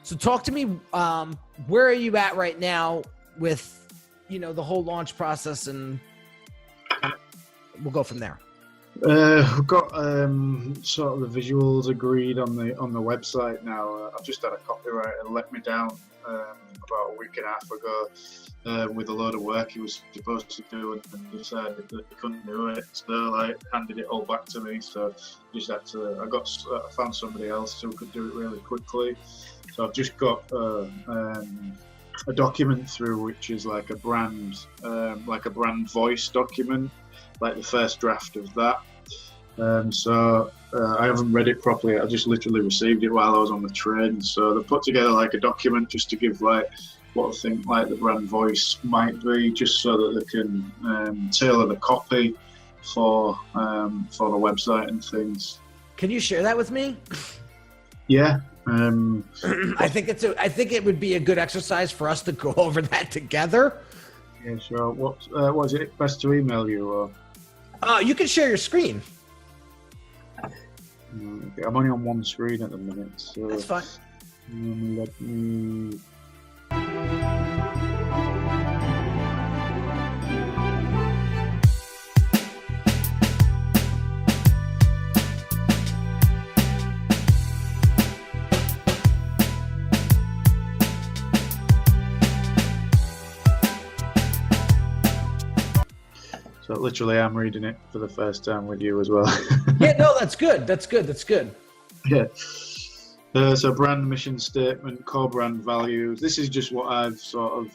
So talk to me, where are you at right now with, the whole launch process, and we'll go from there. We've got sort of the visuals agreed on the website now. I've just had a copywriter let me down about a week and a half ago with a load of work he was supposed to do, and decided that he couldn't do it. So handed it all back to me. So just had to. I found somebody else who could do it really quickly. So I've just got a document through, which is like a brand voice document, like the first draft of that. I haven't read it properly. I just literally received it while I was on the train. So they put together like a document just to give like what I think like the brand voice might be, just so that they can tailor the copy for the website and things. Can you share that with me? Yeah. I think it would be a good exercise for us to go over that together. Yeah, sure. What was it best to email you? Or? You can share your screen. Okay, I'm only on one screen at the minute, so that's fine. Let me. So literally, I'm reading it for the first time with you as well. Yeah, no, that's good. That's good. Yeah. So brand mission statement, core brand values. This is just what I've sort of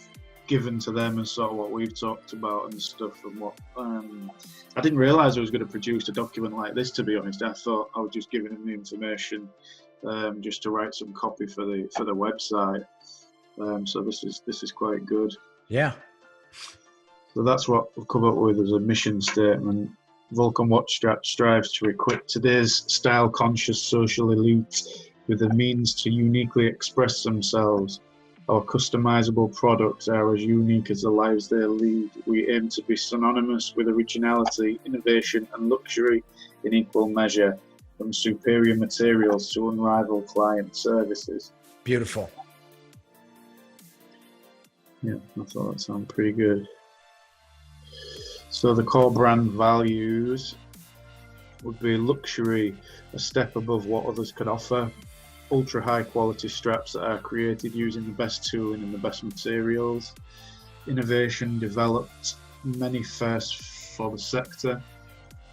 given to them and sort of what we've talked about and stuff. And what I didn't realise I was going to produce a document like this. To be honest, I thought I was just giving them the information just to write some copy for the website. So this is quite good. Yeah. So that's what we've come up with as a mission statement. Vulcan Watch strives to equip today's style-conscious social elite with the means to uniquely express themselves. Our customizable products are as unique as the lives they lead. We aim to be synonymous with originality, innovation, and luxury in equal measure, from superior materials to unrivaled client services. Beautiful. Yeah, I thought that sounded pretty good. So the core brand values would be luxury, a step above what others could offer. Ultra high quality straps that are created using the best tooling and the best materials. Innovation developed, many firsts for the sector.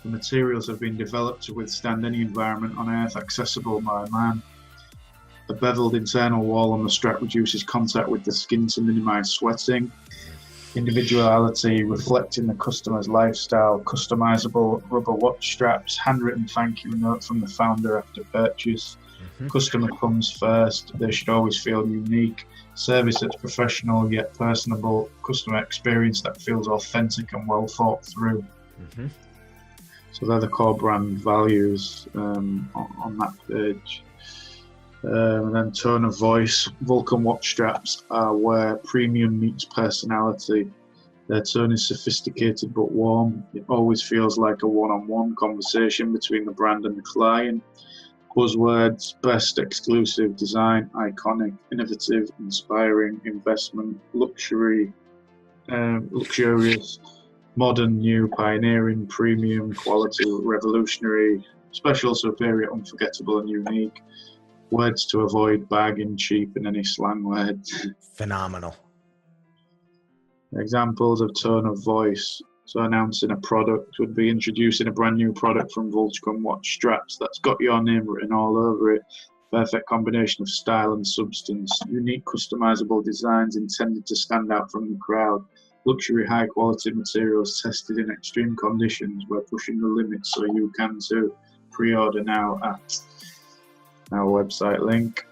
The materials have been developed to withstand any environment on Earth, accessible by man. The beveled internal wall on the strap reduces contact with the skin to minimise sweating. Individuality reflecting the customer's lifestyle, customizable rubber watch straps, handwritten thank you note from the founder after purchase. Mm-hmm. Customer comes first, they should always feel unique. Service that's professional yet personable, customer experience that feels authentic and well thought through. Mm-hmm. So they're the core brand values on that page. And then tone of voice. Vulcan watch straps are where premium meets personality. Their tone is sophisticated but warm. It always feels like a one-on-one conversation between the brand and the client. Buzzwords: best, exclusive, design, iconic, innovative, inspiring, investment, luxury, luxurious, modern, new, pioneering, premium, quality, revolutionary, special, superior, unforgettable, and unique. Words to avoid: bagging, cheap, and any slang words. Phenomenal. Examples of tone of voice. So announcing a product would be introducing a brand new product from Vulcan watch straps that's got your name written all over it. Perfect combination of style and substance. Unique customizable designs intended to stand out from the crowd. Luxury high quality materials tested in extreme conditions. We're pushing the limits so you can too. Pre-order now at our website link.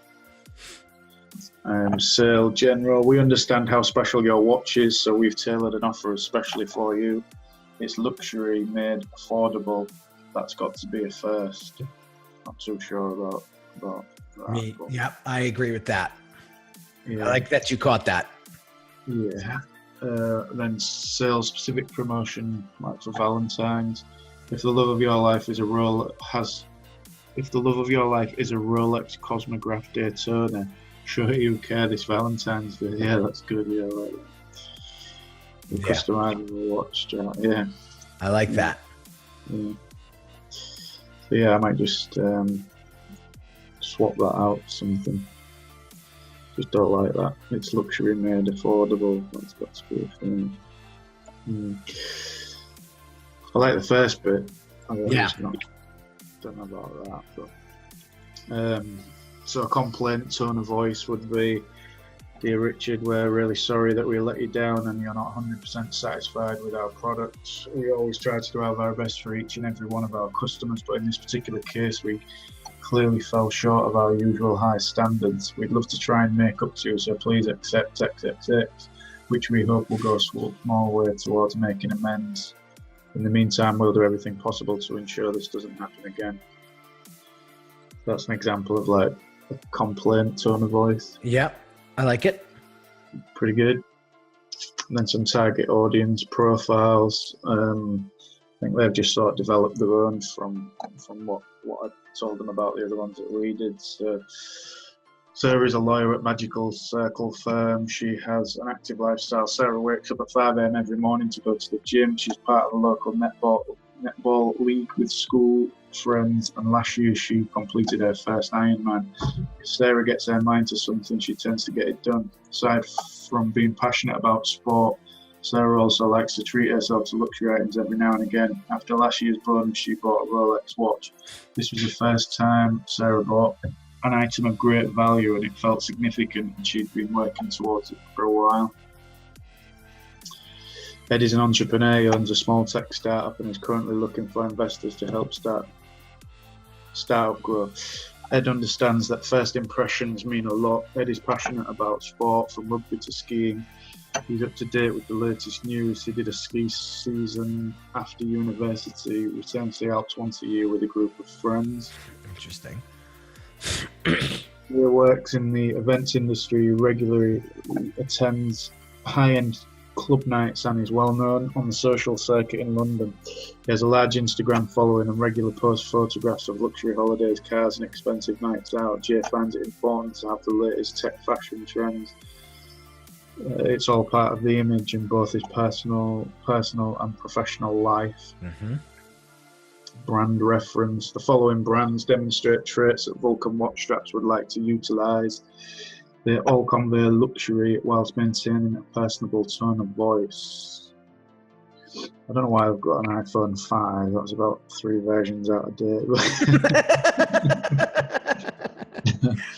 Sale general. We understand how special your watch is, so we've tailored an offer especially for you. It's luxury made affordable. That's got to be a first. Not too sure about that. Yeah, I agree with that. Yeah. I like that you caught that. Yeah. Then sales specific promotion, like for Valentine's. If the love of your life is a Rolex Cosmograph Daytona, Show you care this Valentine's Day. Yeah, that's good. Yeah, I like that. The customizable watch strap. Yeah, I like that. Yeah. So yeah, I might just swap that out for something. Just don't like that. It's luxury made affordable. That's got to be a thing. I like the first bit. Don't know about that, but so a complaint tone of voice would be, "Dear Richard, we're really sorry that we let you down and you're not 100% satisfied with our products. We always try to do our best for each and every one of our customers, but in this particular case, we clearly fell short of our usual high standards. We'd love to try and make up to you, so please accept XXX, which we hope will go a small way towards making amends. In the meantime, we'll do everything possible to ensure this doesn't happen again." That's an example of like a complaint tone of voice. Yep, I like it. Pretty good. And then some target audience profiles. I think they've just sort of developed their own from what I told them about the other ones that we did. So Sarah is a lawyer at Magical Circle firm. She has an active lifestyle. Sarah wakes up at 5 a.m. every morning to go to the gym. She's part of a local netball league with school friends, and last year she completed her first Ironman. If Sarah gets her mind to something, she tends to get it done. Aside from being passionate about sport, Sarah also likes to treat herself to luxury items every now and again. After last year's bonus, she bought a Rolex watch. This was the first time Sarah bought an item of great value, and it felt significant, and she'd been working towards it for a while. Ed is an entrepreneur. He owns a small tech startup and is currently looking for investors to help startup growth. Ed understands that first impressions mean a lot. Ed is passionate about sport, from rugby to skiing. He's up to date with the latest news. He did a ski season after university, returns to the Alps once a year with a group of friends. Interesting. He works in the events industry, regularly attends high-end club nights, and is well known on the social circuit in London. He has a large Instagram following and regularly posts photographs of luxury holidays, cars and expensive nights out. Jay finds it important to have the latest tech fashion trends. It's all part of the image in both his personal and professional life. Brand reference. The following brands demonstrate traits that Vulcan watch straps would like to utilise. They all convey luxury whilst maintaining a personable tone of voice. I don't know why I've got an iPhone 5. That was about 3 versions out of date.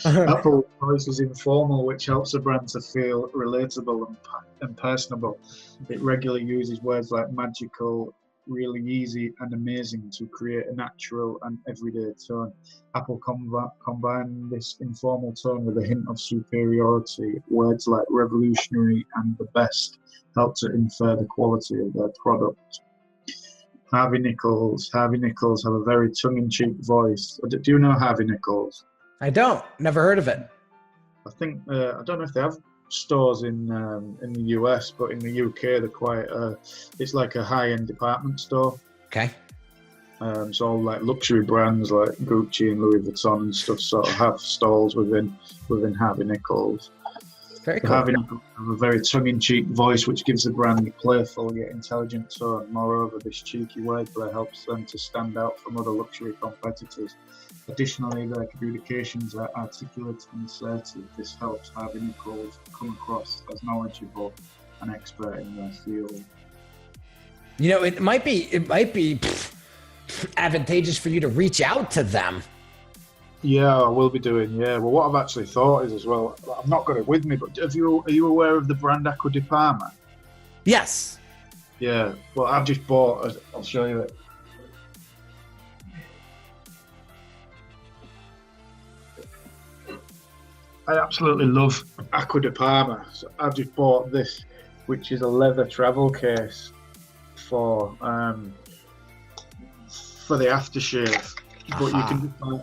Apple's voice is informal, which helps the brand to feel relatable and personable. It regularly uses words like magical, really easy, and amazing to create a natural and everyday tone. Apple combine this informal tone with a hint of superiority. Words like revolutionary and the best help to infer the quality of their product. Harvey Nichols have a very tongue-in-cheek voice. Do you know Harvey Nichols? I don't. Never heard of it. I think I don't know if they have stores in the US, but in the UK they're quite. It's like a high-end department store. Okay. So all like luxury brands like Gucci and Louis Vuitton and stuff sort of have stalls within Harvey Nichols. Very cool. Harvey Nichols have a very tongue-in-cheek voice, which gives the brand a playful yet intelligent tone. Moreover, this cheeky wordplay helps them to stand out from other luxury competitors. Additionally, their communications are articulate and assertive. This helps Harvey Nichols come across as knowledgeable and expert in their field. You know, it might be advantageous for you to reach out to them. Yeah, I will be doing. Yeah, well, what I've actually thought is as well. I've not got it with me, but are you aware of the brand Acqua di Parma? Yes. Yeah. Well, I've just bought. I'll show you it. I absolutely love Acqua di Parma. So I've just bought this, which is a leather travel case for the aftershave. But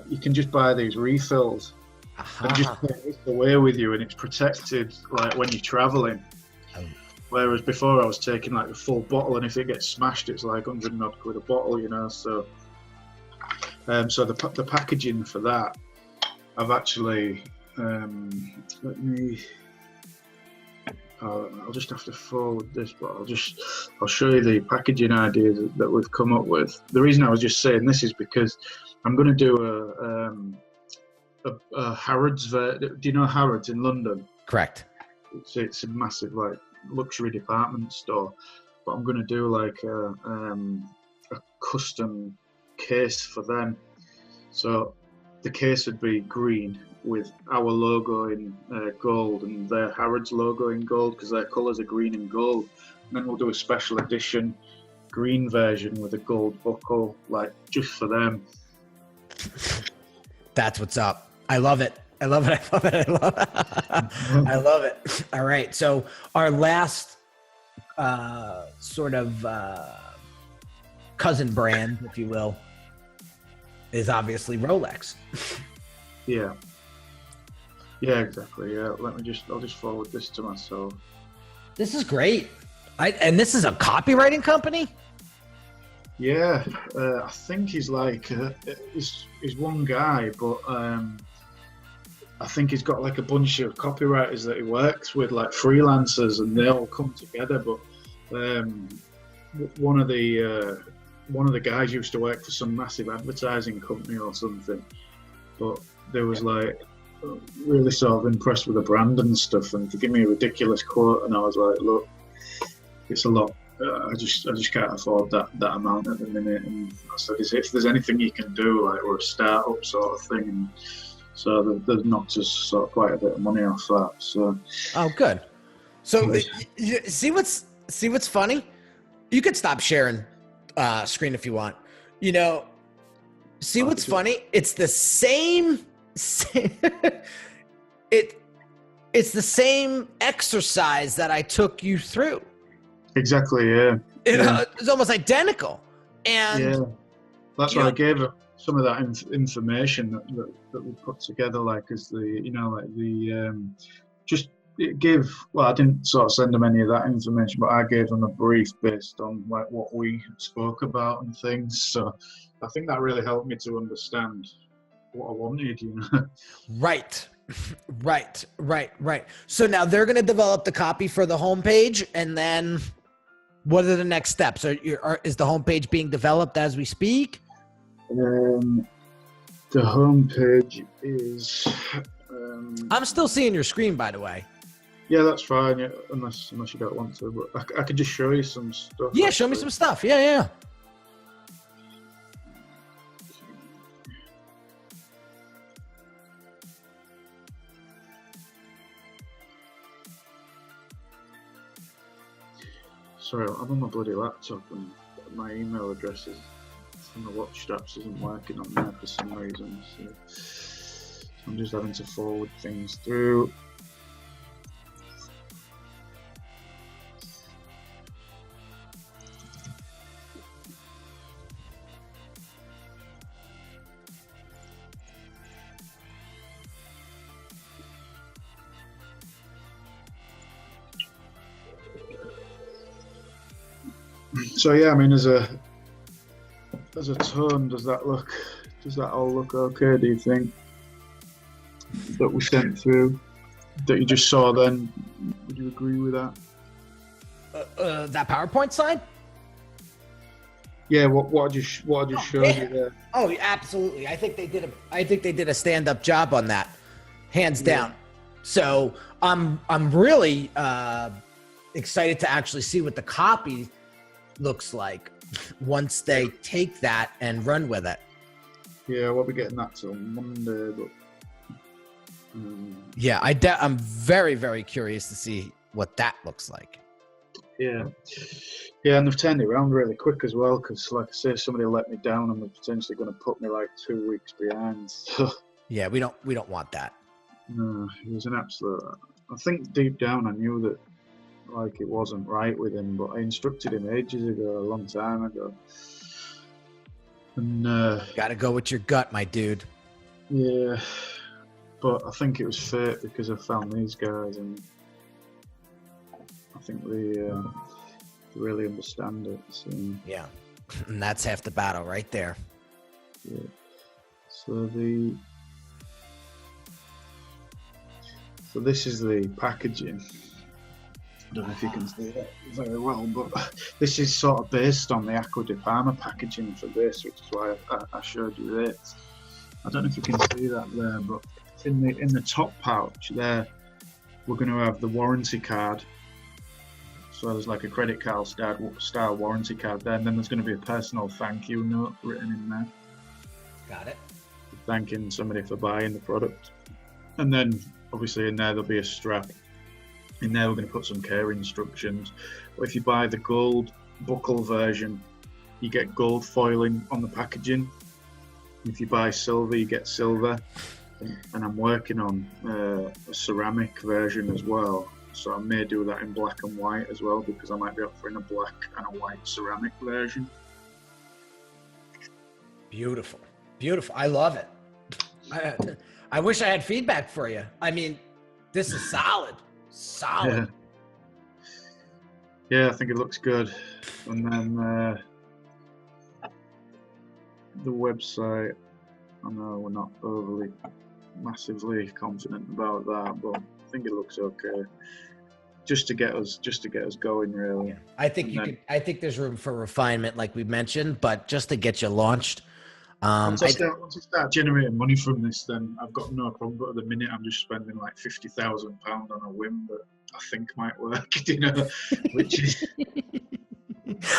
you can just buy these refills and just take this away with you, and it's protected like when you're traveling. Whereas before I was taking like the full bottle, and if it gets smashed, it's like 100 odd quid a bottle, you know. So, so the packaging for that, I've actually Let me. I'll just have to forward this, but I'll show you the packaging ideas that we've come up with. The reason I was just saying this is because I'm going to do a Harrods. Do you know Harrods in London? Correct. It's a massive like luxury department store, but I'm going to do like a custom case for them. So the case would be green with our logo in gold and their Harrods logo in gold because their colours are green and gold. And then we'll do a special edition green version with a gold buckle, like just for them. That's what's up. I love it. I love it. I love it. I love it. I love it. All right. So our last sort of cousin brand, if you will, is obviously Rolex. Yeah. Yeah, exactly. Yeah. I'll just forward this to myself. This is great. And this is a copywriting company? Yeah. I think he's like, he's one guy, but I think he's got like a bunch of copywriters that he works with, like freelancers, and they all come together. But one of the guys used to work for some massive advertising company or something. But there was like really sort of impressed with the brand and stuff, and to give me a ridiculous quote, and I was like, look, it's a lot. I just can't afford that amount at the minute. And I said, if there's anything you can do, like we're a startup sort of thing. And so they've knocked us sort of quite a bit of money off that. So oh, good. So see what's funny? You could stop sharing screen if you want. You know, see what's funny? It's the same. It's the same exercise that I took you through. Exactly. Yeah. It's almost identical. And yeah, that's why I gave her some of that information that we put together, like as just give. Well, I didn't sort of send them any of that information, but I gave them a brief based on like what we spoke about and things. So I think that really helped me to understand what I wanted, you know. Right. So now they're going to develop the copy for the homepage, and then what are the next steps? Is the homepage being developed as we speak? The homepage is. I'm still seeing your screen, by the way. Yeah, that's fine. Yeah, unless you don't want to, but I could just show you some stuff. Yeah, show me some stuff. Yeah. Sorry, I'm on my bloody laptop and my email address from the watch straps isn't working on there for some reason. So I'm just having to forward things through. So yeah, I mean, as a tone, does that all look okay? Do you think that we sent through, that you just saw then? Would you agree with that? That PowerPoint slide? Yeah, what I just showed you there. Oh, absolutely. I think they did a stand-up job on that, hands down. So I'm really excited to actually see what the copy looks like once they take that and run with it. Yeah, we'll be getting that till Monday, but yeah, I'm very, very curious to see what that looks like. Yeah, and they've turned it around really quick as well, because like I say, somebody let me down and they're potentially going to put me like 2 weeks behind. So yeah, we don't want that. No, it was an absolute. I think deep down I knew that like it wasn't right with him, but I instructed him ages ago, a long time ago. And gotta go with your gut, my dude. Yeah, but I think it was fate because I found these guys, and I think they really understand it. So. Yeah, and that's half the battle right there. Yeah. So So this is the packaging. I don't know if you can see that very well, but this is sort of based on the Acqua di Parma packaging for this, which is why I showed you this. I don't know if you can see that there, but in the top pouch there, we're going to have the warranty card. So there's like a credit card style warranty card there, and then there's going to be a personal thank you note written in there. Got it. Thanking somebody for buying the product. And then obviously in there there'll be a strap. In there we're going to put some care instructions. But if you buy the gold buckle version, you get gold foiling on the packaging. If you buy silver, you get silver. And I'm working on a ceramic version as well. So I may do that in black and white as well, because I might be offering a black and a white ceramic version. Beautiful. Beautiful. I love it. I wish I had feedback for you. I mean, this is solid. Solid. Yeah, I think it looks good. And then the website, I know we're not overly massively confident about that, but I think it looks okay. Just to get us going, really. Yeah. I think I think there's room for refinement, like we mentioned, but just to get you launched. Once I start generating money from this, then I've got no problem. But at the minute, I'm just spending like £50,000 on a whim that I think might work. You know, which is.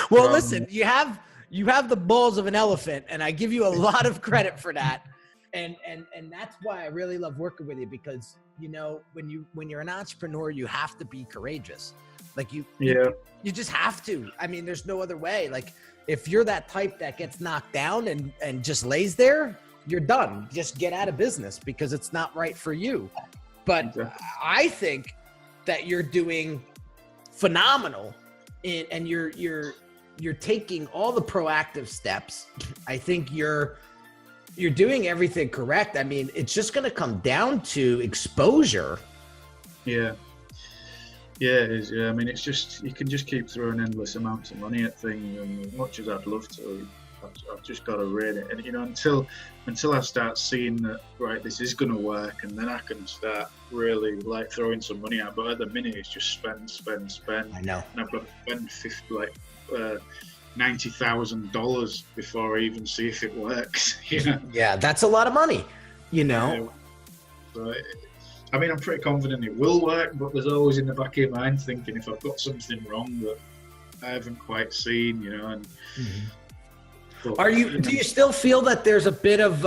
Well, listen, you have the balls of an elephant, and I give you a lot of credit for that. And that's why I really love working with you, because you know, when you're an entrepreneur, you have to be courageous. Like you just have to. I mean, there's no other way. Like if you're that type that gets knocked down and just lays there, you're done. Just get out of business because it's not right for you. But exactly. I think that you're doing phenomenal, and you're taking all the proactive steps. I think you're doing everything correct. I mean, it's just going to come down to exposure. Yeah. Yeah, it is. Yeah, I mean, it's just, you can just keep throwing endless amounts of money at things, and as much as I'd love to, I've just got to rein it. And you know, until I start seeing that, right, this is going to work, and then I can start really like throwing some money out. But at the minute, it's just spend. I know. And I've got to spend $90,000 before I even see if it works. You know? Yeah, that's a lot of money. You know. So, I mean, I'm pretty confident it will work, but there's always in the back of your mind thinking if I've got something wrong that I haven't quite seen, you know. And but, do you still feel that there's a bit of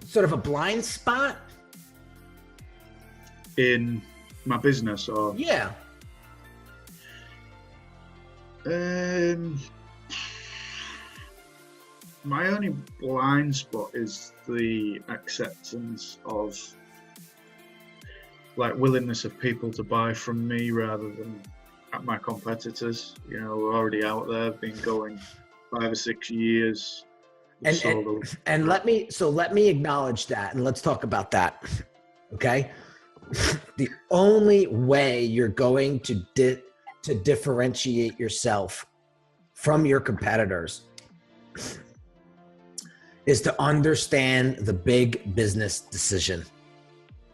sort of a blind spot in my business, or yeah? My only blind spot is the acceptance of, like, willingness of people to buy from me rather than at my competitors. You know, we're already out there, been going 5 or 6 years. And let me acknowledge that, and let's talk about that. Okay, the only way you're going to differentiate yourself from your competitors is to understand the big business decision.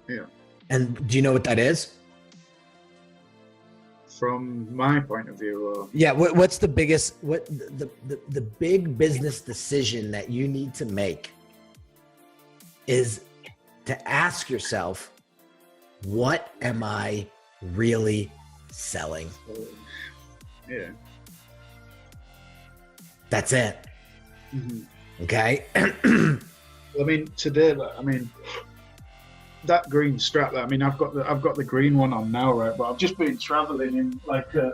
Yeah. And do you know what that is? From my point of view, yeah. What's the biggest? What the big business decision that you need to make is to ask yourself, what am I really selling? Yeah. That's it. Mm-hmm. Okay. I mean, today, that green strap. I mean, I've got the green one on now, right? But I've just been traveling in like a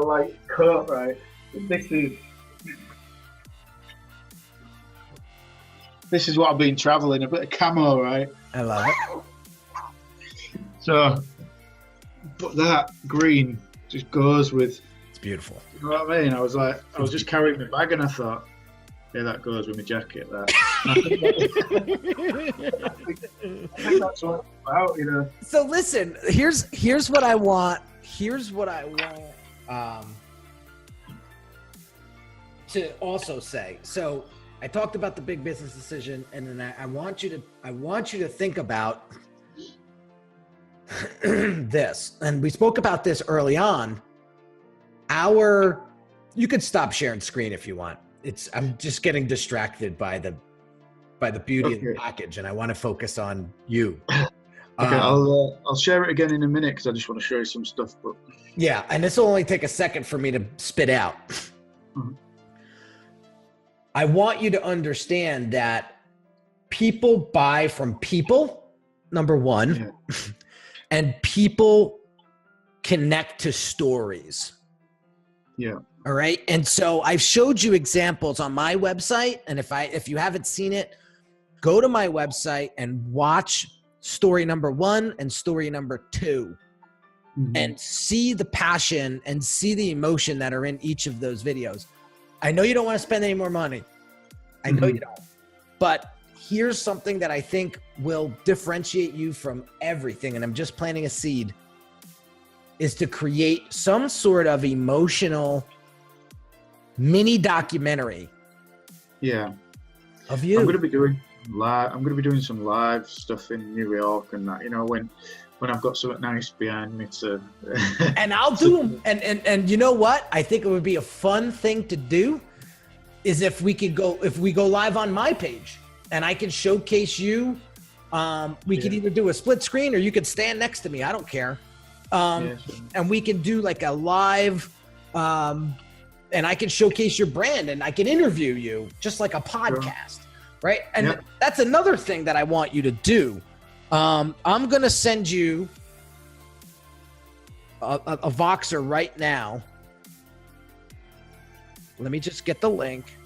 light coat, right? This is what I've been traveling, a bit of camo, right? I love it. So, but that green just goes with. It's beautiful. You know what I mean? I was just carrying my bag, and I thought, yeah, that goes with my jacket. That. I think that's what it's about, you know. So listen, here's what I want. To also say. So I talked about the big business decision, and then I want you to think about this. And we spoke about this early on. You could stop sharing screen if you want. I'm just getting distracted by the beauty of the package, and I want to focus on you. Okay, I'll share it again in a minute because I just want to show you some stuff. But yeah, and this will only take a second for me to spit out. Mhm. I want you to understand that people buy from people, number one, and people connect to stories. Yeah. All right. And so I've showed you examples on my website. And if you haven't seen it, go to my website and watch story number 1 and story number 2 and see the passion and see the emotion that are in each of those videos. I know you don't want to spend any more money. I know you don't. But here's something that I think will differentiate you from everything. And I'm just planting a seed, is to create some sort of emotional mini documentary. Yeah. Of you. I'm going to be doing some live stuff in New York and that, when I've got something nice behind me to and I'll do them. And you know what? I think it would be a fun thing to do is if we go live on my page and I can showcase you. We could either do a split screen or you could stand next to me. I don't care. Sure. And we can do like a live, and I can showcase your brand and I can interview you just like a podcast. Sure. Right. And that's another thing that I want you to do. I'm going to send you a Voxer right now. Let me just get the link.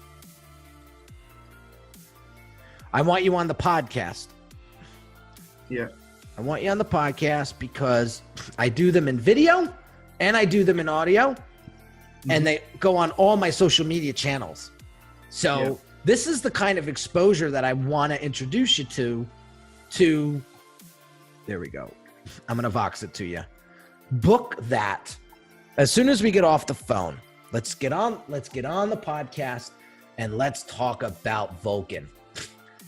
I want you on the podcast. Yeah. I want you on the podcast because I do them in video and I do them in audio and they go on all my social media channels. So this is the kind of exposure that I want to introduce you to, there we go. I'm going to Vox it to you. Book that as soon as we get off the phone. Let's get on the podcast and let's talk about Vulcan.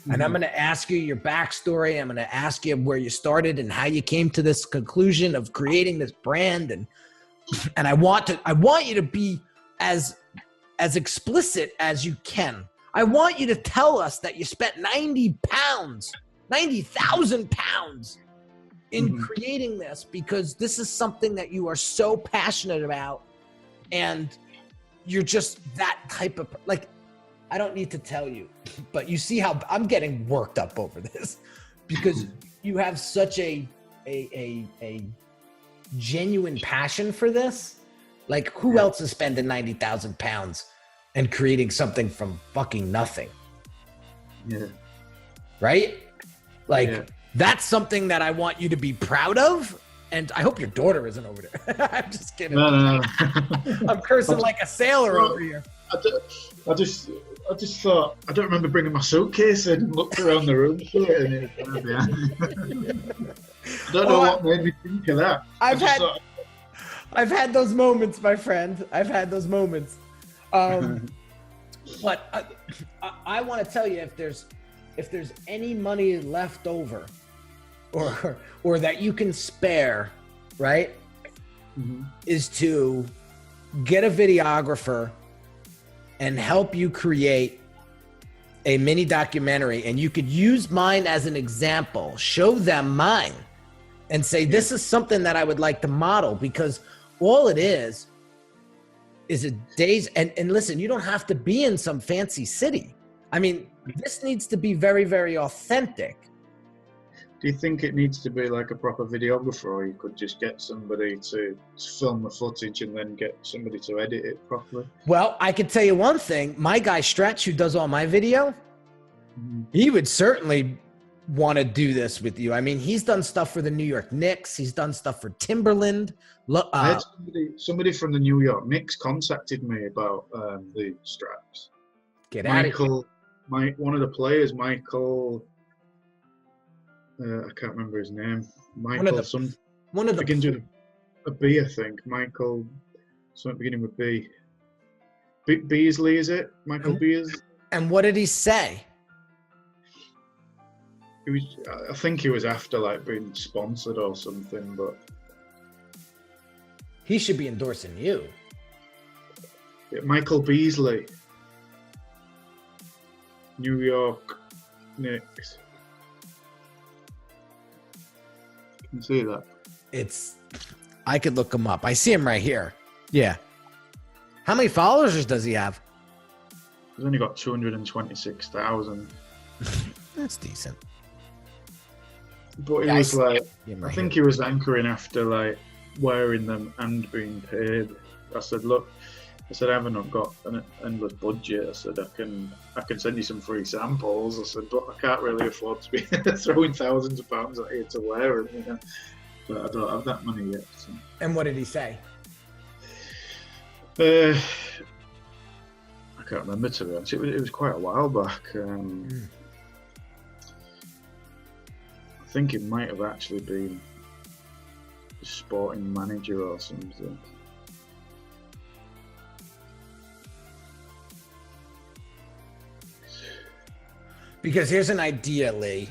And I'm going to ask you your backstory. I'm going to ask you where you started and how you came to this conclusion of creating this brand. And I want you to be as explicit as you can. I want you to tell us that you spent 90,000 pounds in creating this, because this is something that you are so passionate about. And you're just that type of, like, I don't need to tell you, but you see how I'm getting worked up over this because you have such a genuine passion for this. Like, who else is spending 90,000 pounds and creating something from fucking nothing? Yeah. Right? Like, that's something that I want you to be proud of. And I hope your daughter isn't over there. I'm just kidding. No. I'm cursing like a sailor over here. I just thought, I don't remember bringing my suitcase in and looked around the room. I don't know what made me think of that. I've had those moments, my friend. I've had those moments. But I want to tell you, if there's any money left over or that you can spare, right, is to get a videographer and help you create a mini documentary. And you could use mine as an example, show them mine and say, this is something that I would like to model, because all it is a days. And listen, you don't have to be in some fancy city. I mean, this needs to be very, very authentic. Do you think it needs to be like a proper videographer, or you could just get somebody to film the footage and then get somebody to edit it properly? Well, I can tell you one thing. My guy Stretch, who does all my video, he would certainly want to do this with you. I mean, he's done stuff for the New York Knicks. He's done stuff for Timberland. I had somebody from the New York Knicks contacted me about the straps. Get out of here. One of the players, Michael... I can't remember his name. One of the begins with a B, I think. Michael, something beginning with B. Beasley, is it? Michael Beers? And what did he say? I think he was after like being sponsored or something, but He should be endorsing you. yeah, Michael Beasley, New York Knicks. Can you see that? I could look him up. I see him right here. Yeah. How many followers does he have? He's only got 226,000. That's decent. But he Yeah, was like, him I right think here. he was anchoring after like wearing them and being paid. I said, look, I haven't got an endless budget. I said, I can send you some free samples. I said, but I can't really afford to be throwing thousands of pounds at you to wear them, you know. But I don't have that money yet. So. And what did he say? I can't remember, to be honest. It was quite a while back. I think it might have actually been a sporting manager or something. Because here's an idea, Lee,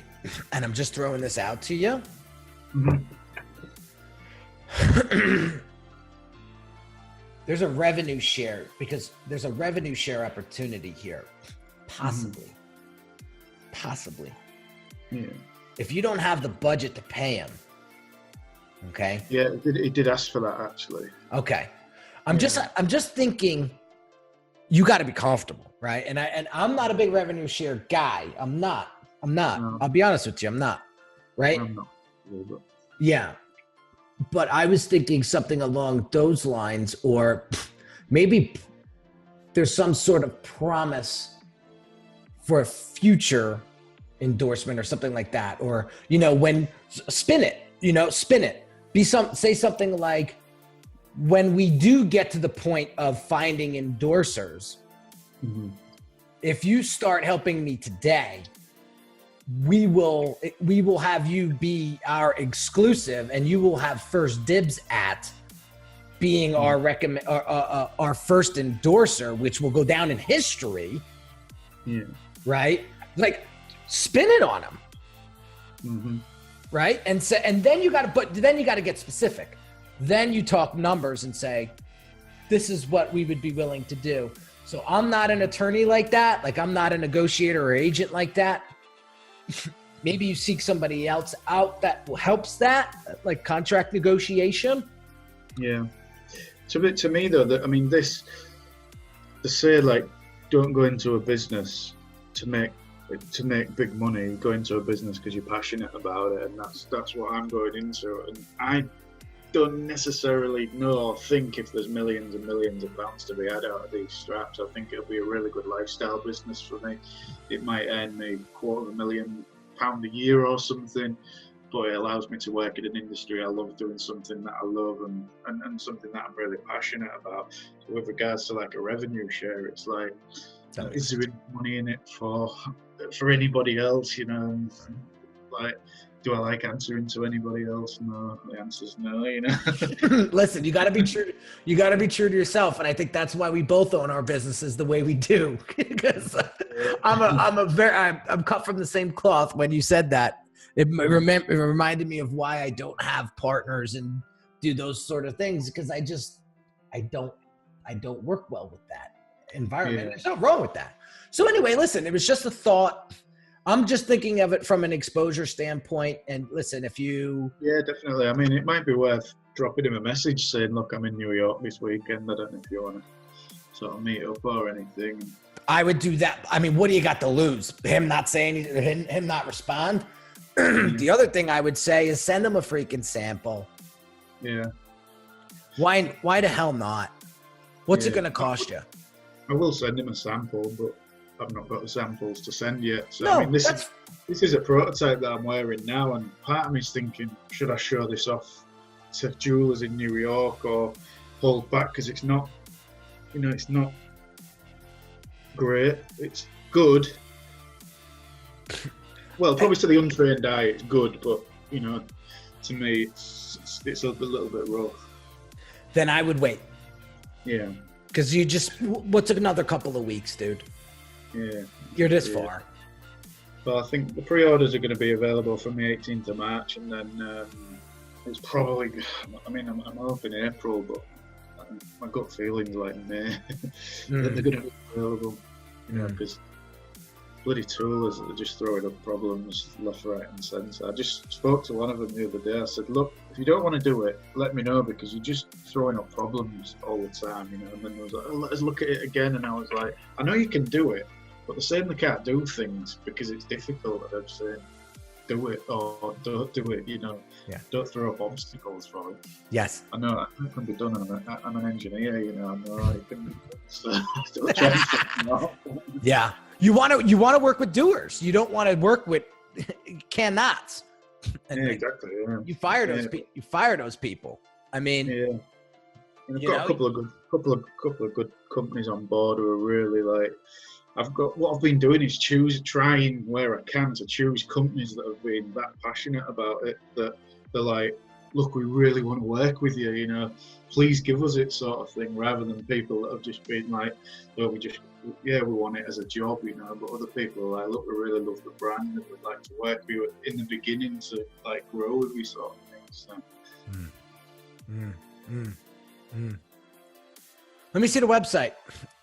and I'm just throwing this out to you. Mm-hmm. There's a revenue share opportunity here. Possibly. Yeah. If you don't have the budget to pay him. Okay. Yeah, he did ask for that actually. Okay. I'm just thinking you got to be comfortable, right? And I'm not a big revenue share guy. I'm not. No. I'll be honest with you. I'm not. Right? I'm not. A little bit. Yeah. But I was thinking something along those lines, or maybe there's some sort of promise for a future endorsement or something like that. Or, when spin it. Say something like, when we do get to the point of finding endorsers, Mm-hmm. if you start helping me today, we will have you be our exclusive, and you will have first dibs at being our first endorser, which will go down in history. Yeah. Right? Like, spin it on them. Mm-hmm. Right? And then you got to get specific. Then you talk numbers and say, this is what we would be willing to do. So I'm not an attorney like that. Like, I'm not a negotiator or agent like that. Maybe you seek somebody else out that helps that, like contract negotiation. Yeah. To me though, to say like, don't go into a business to make big money. Go into a business because you're passionate about it, and that's what I'm going into. And I don't necessarily think if there's millions and millions of pounds to be had out of these straps. I think it'll be a really good lifestyle business for me. It might earn me £250,000 a year or something, but it allows me to work in an industry I love, doing something that I love and something that I'm really passionate about. So with regards to like a revenue share, it's like, is there any money in it for anybody else? Like, do I like answering to anybody else? No, the answer's no. Listen, you got to be true. You got to be true to yourself, and I think that's why we both own our businesses the way we do. Because I'm cut from the same cloth. When you said that, it reminded me of why I don't have partners and do those sort of things, because I don't work well with that environment. Yeah. There's nothing wrong with that. So anyway, listen, it was just a thought. I'm just thinking of it from an exposure standpoint. And listen, Yeah, definitely. I mean, it might be worth dropping him a message saying, look, I'm in New York this weekend. I don't know if you want to sort of meet up or anything. I would do that. I mean, what do you got to lose? Him not saying anything, him not respond? The other thing I would say is send him a freaking sample. Yeah. Why the hell not? What's it going to cost you? I will send him a sample, but I've not got the samples to send yet. So, no, I mean, this is a prototype that I'm wearing now, and part of me's thinking, should I show this off to jewelers in New York or hold back? Because it's not, it's not great. It's good. Well, probably to the untrained eye, it's good, but, to me, it's a little bit rough. Then I would wait. Yeah. Because what's another couple of weeks, dude? Yeah. You're this Yeah. far. Well, I think the pre-orders are going to be available from the 18th of March, and then it's probably, I mean, I'm hoping April, but my gut feeling is like May that they're going to be available, you know, because bloody toolers are just throwing up problems left, right, and centre. I just spoke to one of them the other day. I said, look, if you don't want to do it, let me know, because you're just throwing up problems all the time, you know. And then they was like, oh, let us look at it again. And I was like, I know you can do it, but they're saying they can't do things because it's difficult. And I'm saying, do it or don't do it, you know. Yeah. Don't throw up obstacles for it. Yes. I know that can be done. I'm an engineer, you know. I know it can be done. So don't try something out. Yeah. You want to work with doers. You don't want to work with cannots. And Yeah, exactly. Yeah. You fire those you fire those people. I mean, yeah. And I've got a couple of good companies on board who are really like. What I've been doing is trying where I can to choose companies that have been that passionate about it, that they're like, look, we really want to work with you, you know, please give us it, sort of thing, rather than people that have just been like, oh, we want it as a job, you know. But other people are like, look, we really love the brand and we'd like to work with you in the beginning to like grow with you, sort of thing. So. Let me see the website.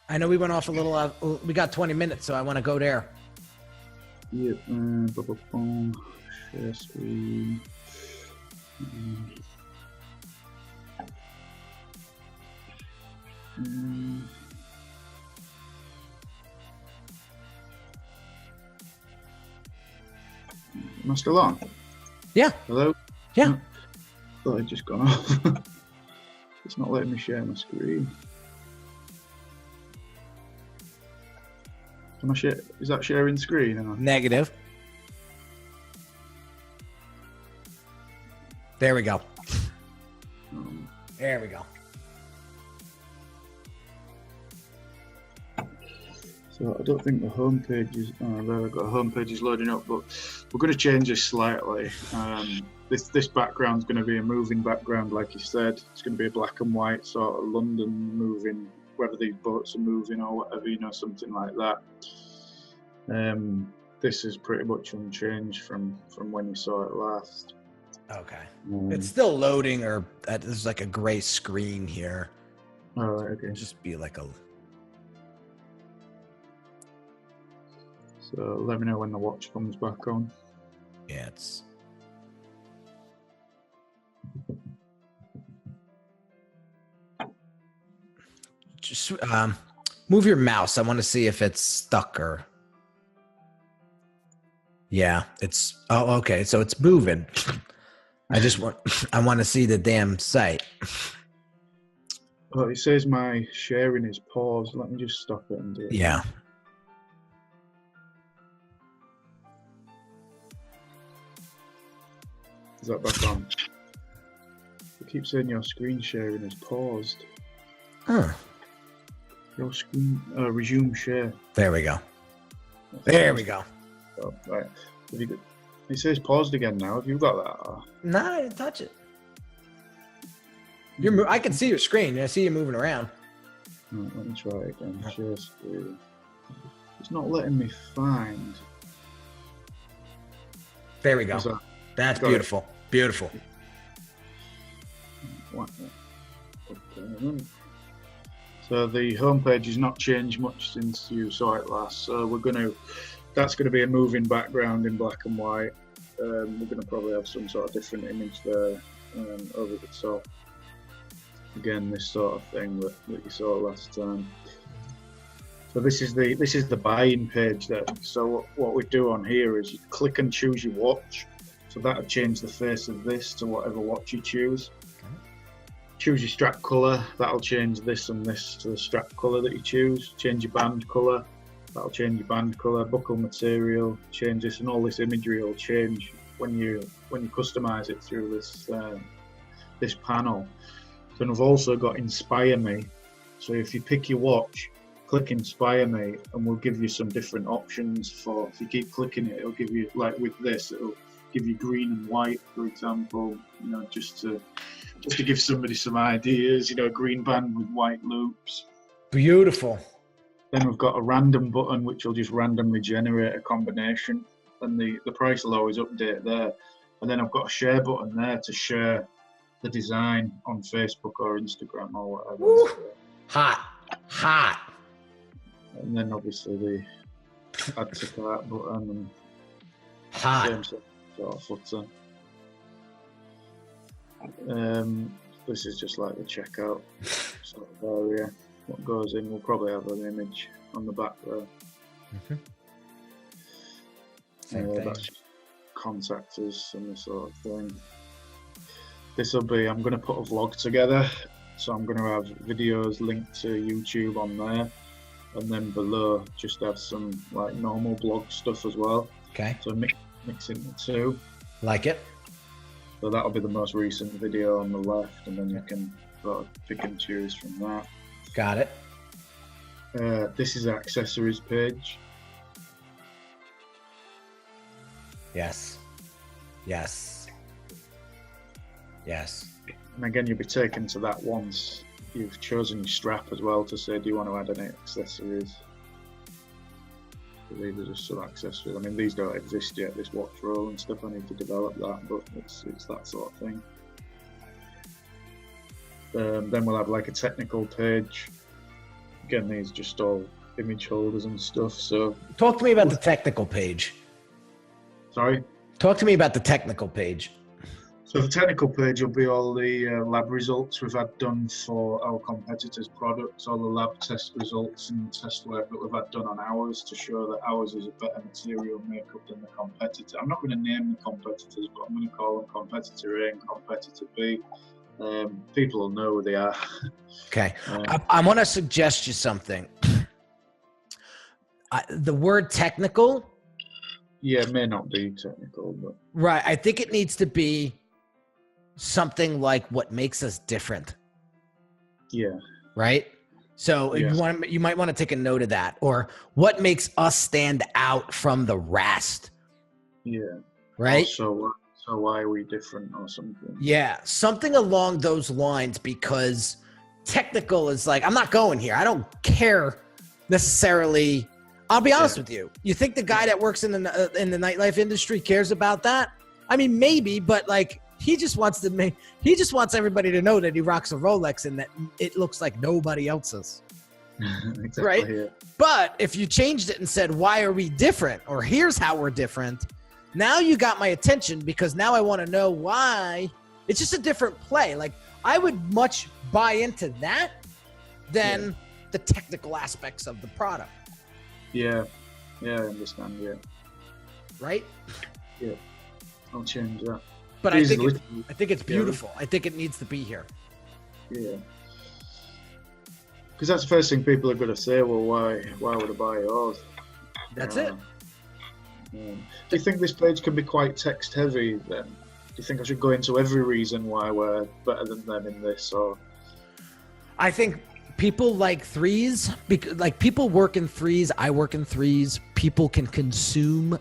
I know we went off a little. We got 20 minutes, so I want to go there. Yep. Share screen. Am I still on? Yeah. Hello? Yeah. Thought I'd just gone off. It's not letting me share my screen. Can I share? Is that sharing screen? Negative. There we go. There we go. So I don't think the homepage is. There, I've got a homepage is loading up, but we're going to change this slightly. This background's going to be a moving background, like you said. It's going to be a black and white sort of London moving, whether these boats are moving or whatever, you know, something like that. This is pretty much unchanged from when you saw it last. Okay. It's still loading, or there's like a gray screen here. Oh, right, okay. It'll just be like a. So let me know when the watch comes back on. Yeah, it's. Just move your mouse. I want to see if it's stuck or. Yeah, it's. Oh, okay. So it's moving. I want to see the damn site. Oh, it says my sharing is paused. Let me just stop it and do it. Yeah. Is that back on? It keeps saying your screen sharing is paused. Huh. Your screen, resume share. There we go. There we go. Oh, right. It says paused again now. Have you got that? Or? No, I didn't touch it. I can see your screen. I see you moving around. Right, let me try it again. Share screen. It's not letting me find. There we go. That's beautiful. Beautiful. What? Okay. So the homepage has not changed much since you saw it last. So that's going to be a moving background in black and white. We're going to probably have some sort of different image there over the top. Again, this sort of thing that you saw last time. So this is the buying page there. So what we do on here is you click and choose your watch. So that'll change the face of this to whatever watch you choose. Okay. Choose your strap colour. That'll change this and this to the strap colour that you choose. Change your band colour. That'll change your band colour. Buckle material. Change this, and all this imagery will change when you customise it through this panel. Then we've also got Inspire Me. So if you pick your watch, click Inspire Me, and we'll give you some different options for. If you keep clicking it, it'll give you, like with this, it'll give you green and white, for example. You know, just to give somebody some ideas. You know, a green band with white loops. Beautiful. Then we've got a random button which will just randomly generate a combination, and the price will always update there. And then I've got a share button there to share the design on Facebook or Instagram or whatever. Woo. Hot. And then obviously the add to cart button and Hot. same sort of footer. This is just like the checkout sort of area. What goes in, we'll probably have an image on the back there. That's just contact us and this sort of thing. This will be, I'm going to put a vlog together, so I'm going to have videos linked to YouTube on there, and then below just have some like normal blog stuff as well. Okay. So mixing the two. Like it. So that'll be the most recent video on the left, and then you can sort of pick and choose from that. Got it. This is our accessories page. Yes. And again, you'll be taken to that once you've chosen your strap as well to say, do you want to add any accessories? So these are just some accessories. I mean, these don't exist yet, this watch roll and stuff. I need to develop that, but it's that sort of thing. Then we'll have like a technical page. Again, these are just all image holders and stuff. So talk to me about the technical page. Sorry? Talk to me about the technical page. So the technical page will be all the lab results we've had done for our competitors' products, all the lab test results and test work that we've had done on ours to show that ours is a better material makeup than the competitor. I'm not going to name the competitors, but I'm going to call them competitor A and competitor B. People will know who they are. Okay. I want to suggest you something. The word technical. Yeah, it may not be technical, but. Right. I think it needs to be something like what makes us different. Yeah. Right. So Yes. you might want to take a note of that, or what makes us stand out from the rest. Yeah. Right. So why are we different or something? Yeah. Something along those lines, because technical is like, I'm not going here. I don't care necessarily. I'll be honest with you. You think the guy that works in the nightlife industry cares about that? I mean, maybe, but like, he just wants everybody to know that he rocks a Rolex and that it looks like nobody else's. Exactly, right? Yeah. But if you changed it and said, why are we different? Or here's how we're different. Now you got my attention, because now I want to know why. It's just a different play. Like, I would much buy into that than the technical aspects of the product. Yeah. Yeah, I understand. Yeah. Right? Yeah. I'll change that. But I think it's beautiful. Yeah. I think it needs to be here. Yeah. Because that's the first thing people are going to say. Well, why would I buy yours? That's it. Do you think this page can be quite text heavy then? Do you think I should go into every reason why we're better than them in this? Or I think people like threes, because like people work in threes. I work in threes. People can consume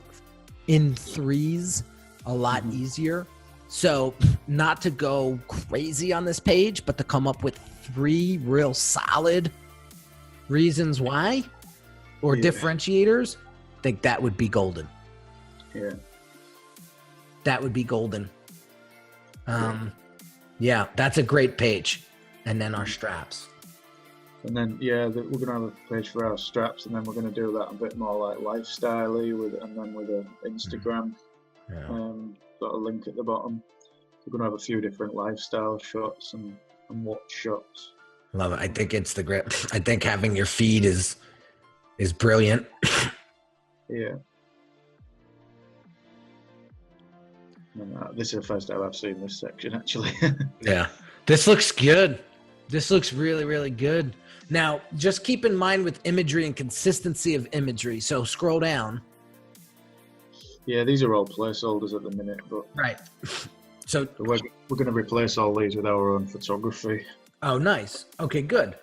in threes a lot easier. So not to go crazy on this page, but to come up with 3 real solid reasons why, or differentiators, I think that would be golden. Yeah. That would be golden. Yeah, that's a great page. And then our straps. And then, we're going to have a page for our straps, and then we're going to do that a bit more like lifestyle-y and then with an Instagram sort of link at the bottom. We're going to have a few different lifestyle shots and watch shots. Love it. I think it's the great. I think having your feed is brilliant. Yeah. And, this is the first time I've seen this section, actually. Yeah. This looks good. This looks really, really good. Now, just keep in mind with imagery and consistency of imagery. So scroll down. Yeah, these are all placeholders at the minute, but right. So we're going to replace all these with our own photography. Oh, nice. Okay, good.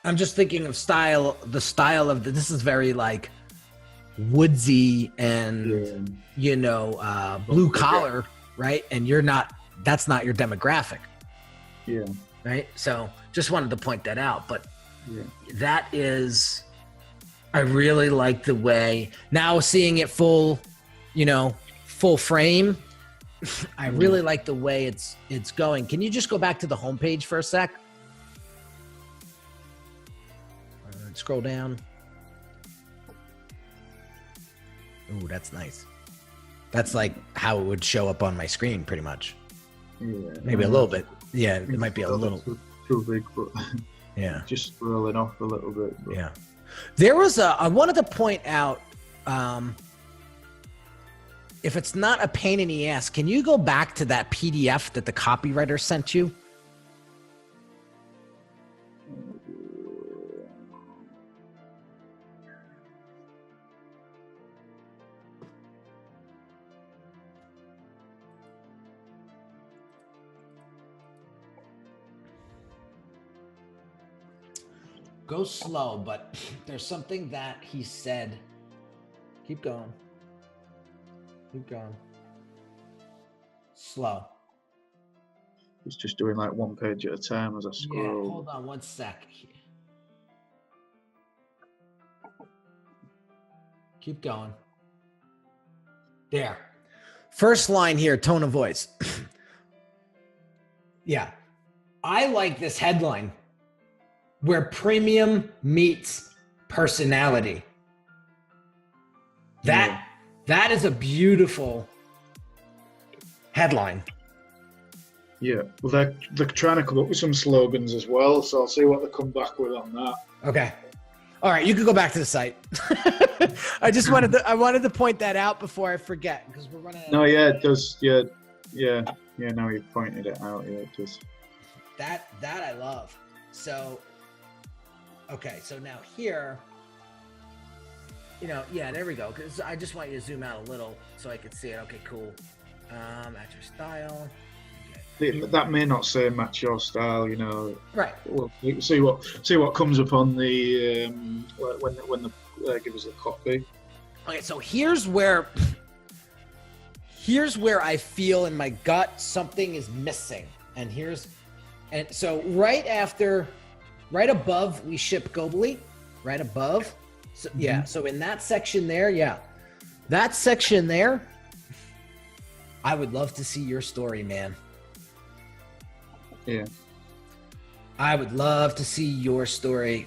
I'm just thinking of style. The style of this is very like woodsy and blue collar, right? And that's not your demographic. Yeah. Right. So just wanted to point that out, but that is I really like the way now seeing it full, full frame. I really like the way it's going. Can you just go back to the homepage for a sec? Scroll down. Ooh, that's nice. That's like how it would show up on my screen, pretty much. Yeah, maybe a little bit. Yeah, it might be a little too big, but yeah, just scrolling off a little bit. But. Yeah, there was I wanted to point out, if it's not a pain in the ass, can you go back to that PDF that the copywriter sent you? Go slow, but there's something that he said. Keep going. Keep going. Slow. It's just doing like one page at a time as I scroll. Yeah, hold on one sec. Keep going. There. First line here, tone of voice. Yeah. I like this headline. Where premium meets personality. That is a beautiful headline. Yeah, well, they're trying to come up with some slogans as well, so I'll see what they come back with on that. Okay. All right, you can go back to the site. I just wanted to point that out before I forget because we're running. No, yeah, it does. Yeah. Now you've pointed it out. Yeah, it does. That I love. So. Okay, so now here, there we go. Because I just want you to zoom out a little so I can see it. Okay, cool. Match your style. Okay. That may not say match your style, Right. Well, you see what comes up on the when they give us the copy. Okay, so here's where I feel in my gut something is missing, and so right above, we ship globally, right above. So, yeah, so in that section there, that section there, I would love to see your story, man. Yeah. I would love to see your story.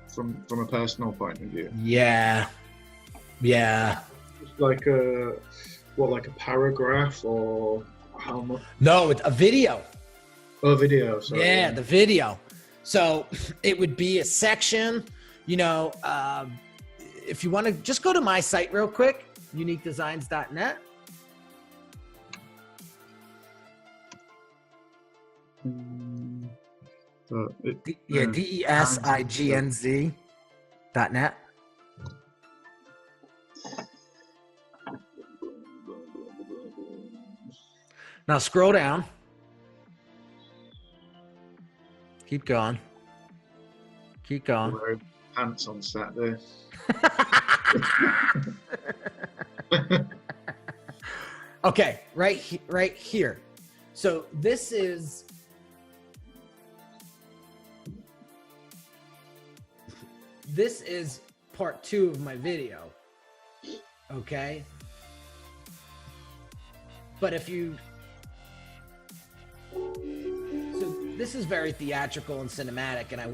From a personal point of view. Yeah. Yeah. Like a paragraph or how much? No, it's a video. Oh, video. Sorry. Yeah, the video. So it would be a section, if you want to just go to my site real quick, uniquedesignz.net. DESIGNZ.net. Now scroll down. Keep going. Keep going. Wearing pants on Saturday. Okay, right here. So this is part 2 of my video. Okay? But this is very theatrical and cinematic, and I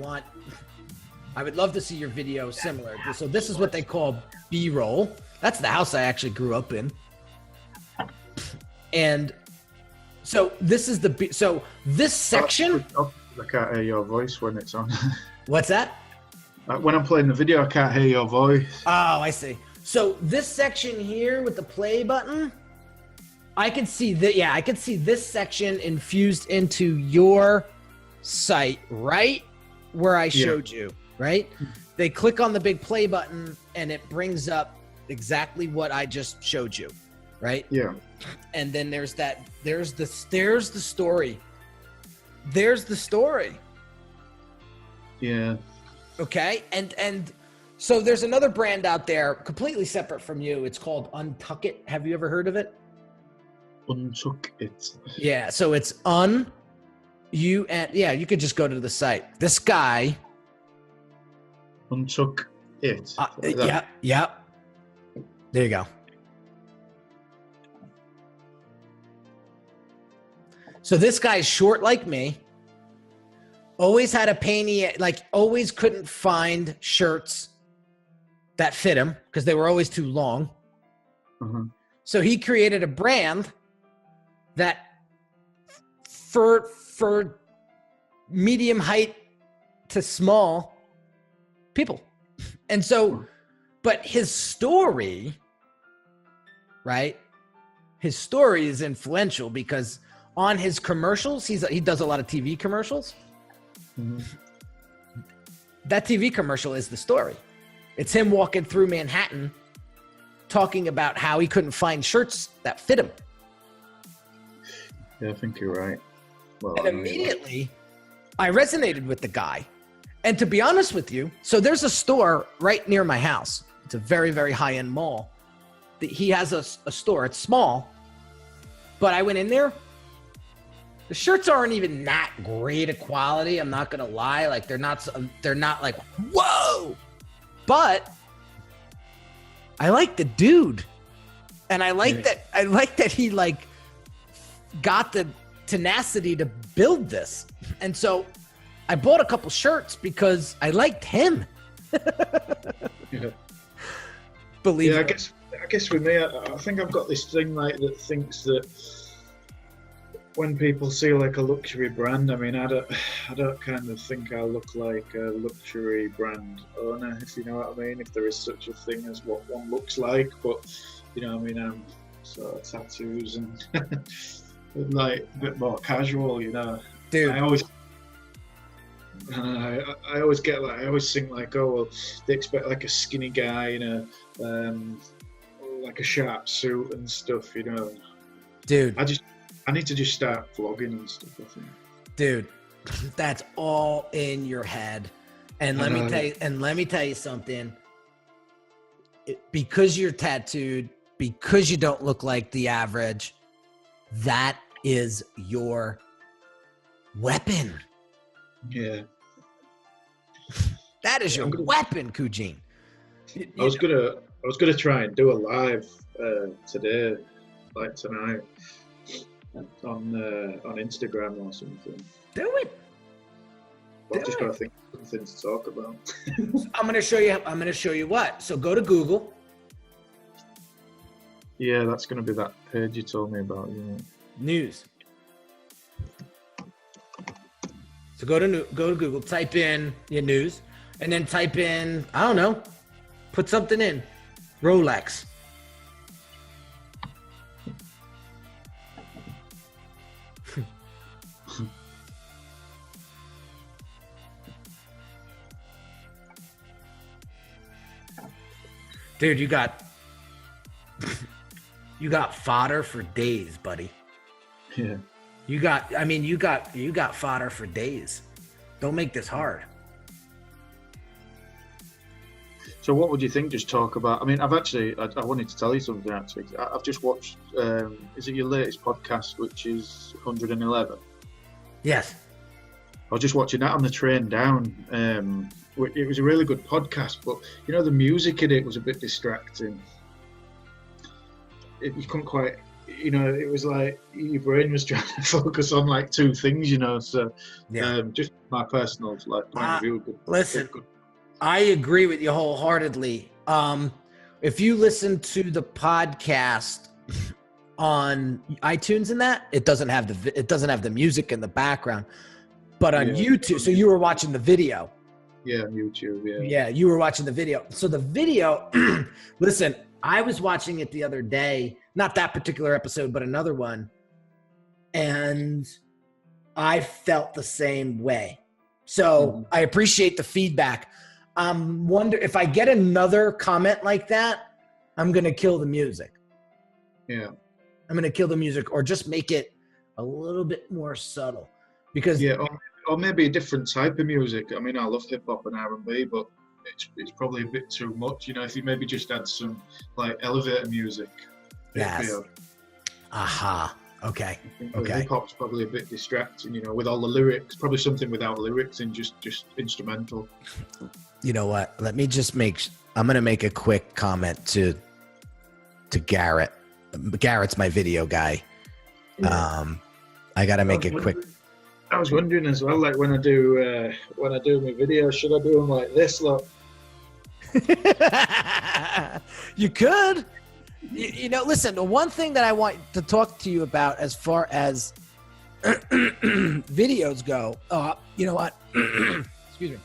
would love to see your video similar. So this is what they call B-roll. That's the house I actually grew up in. And so this is this section. I can't hear your voice when it's on. What's that? When I'm playing the video, I can't hear your voice. Oh, I see. So this section here with the play button, I can see that. Yeah, I can see this section infused into your site right where I showed you, right? They click on the big play button and it brings up exactly what I just showed you, right? Yeah. And then there's the story. There's the story. Yeah. Okay. And so there's another brand out there completely separate from you. It's called Untuck It. Have you ever heard of it? Untuck It. Yeah. So it's you could just go to the site. This guy Untuck it. Like that. Yeah, yeah. There you go. So this guy's short like me. Always had a pain, like always couldn't find shirts that fit him because they were always too long. Uh-huh. So he created a brand that for medium height to small people. And so, but his story, right? His story is influential because on his commercials, he does a lot of TV commercials. Mm-hmm. That TV commercial is the story. It's him walking through Manhattan talking about how he couldn't find shirts that fit him. Yeah, I think you're right. Well, And immediately, I resonated with the guy. And to be honest with you, so there's a store right near my house. It's a very, very high-end mall. He has a store. It's small. But I went in there. The shirts aren't even that great a quality. I'm not going to lie. Like, they're not like, whoa. But I like the dude. And I like that he, like, got the tenacity to build this. And so I bought a couple shirts because I liked him. Yeah. Believe yeah, it. I guess with me, I think I've got this thing like that thinks that when people see like a luxury brand, I mean, I don't kind of think I look like a luxury brand owner, if you know what I mean, if there is such a thing as what one looks like. But you know, I mean, I'm sort of tattoos and like a bit more casual, you know. Dude. I always get like, I always think like, oh well, they expect like a skinny guy in a like a sharp suit and stuff, you know. Dude. I need to just start vlogging and stuff, I think. Dude, that's all in your head. And let me tell you something. Because you're tattooed, because you don't look like the average, that is your weapon. Yeah. That is your weapon, Kujin. I was gonna try and do a live today, like tonight, on Instagram or something. Do it. I've just got to think of something to talk about. I'm gonna show you what. So go to Google. Yeah, that's gonna be that page you told me about. Yeah. News. So go to Google, type in your news, and then type in, I don't know, put something in, Rolex. Dude, you got fodder for days, buddy. Yeah. You got fodder for days. Don't make this hard. So what would you think? Just talk about, I mean, I wanted to tell you something actually. I've just watched, is it your latest podcast, which is 111? Yes. I was just watching that on the train down. It was a really good podcast, but you know, the music in it was a bit distracting. You couldn't quite, you know, it was like your brain was trying to focus on like two things, you know. So, yeah. Just my personal like point of view. Listen, I agree with you wholeheartedly. If you listen to the podcast on iTunes and that, it doesn't have the music in the background. But on YouTube, so you were watching the video. Yeah, on YouTube, yeah. Yeah, you were watching the video. So the video, listen, I was watching it the other day, not that particular episode, but another one. And I felt the same way. So I appreciate the feedback. Wonder if I get another comment like that, I'm going to kill the music. Yeah. I'm going to kill the music or just make it a little bit more subtle. Because or maybe a different type of music. I mean, I love hip hop and R&B, but it's probably a bit too much. You know, if you maybe just add some like elevator music. Yes. Aha. Okay. The hip hop's probably a bit distracting, you know, with all the lyrics. Probably something without lyrics and just instrumental. You know what? Let me just I'm going to make a quick comment to Garrett. Garrett's my video guy. Yeah. I got to make it quick. I was wondering as well, like when I do my videos, should I do them like this? Look. You could. You know, listen, the one thing that I want to talk to you about as far as videos go, you know what? Excuse me.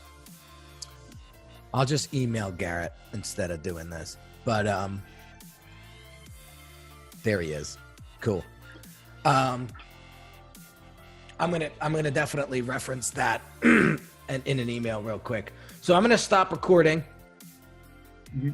I'll just email Garrett instead of doing this. But there he is. Cool. I'm gonna definitely reference that and in an email real quick. So I'm gonna stop recording. Mm-hmm.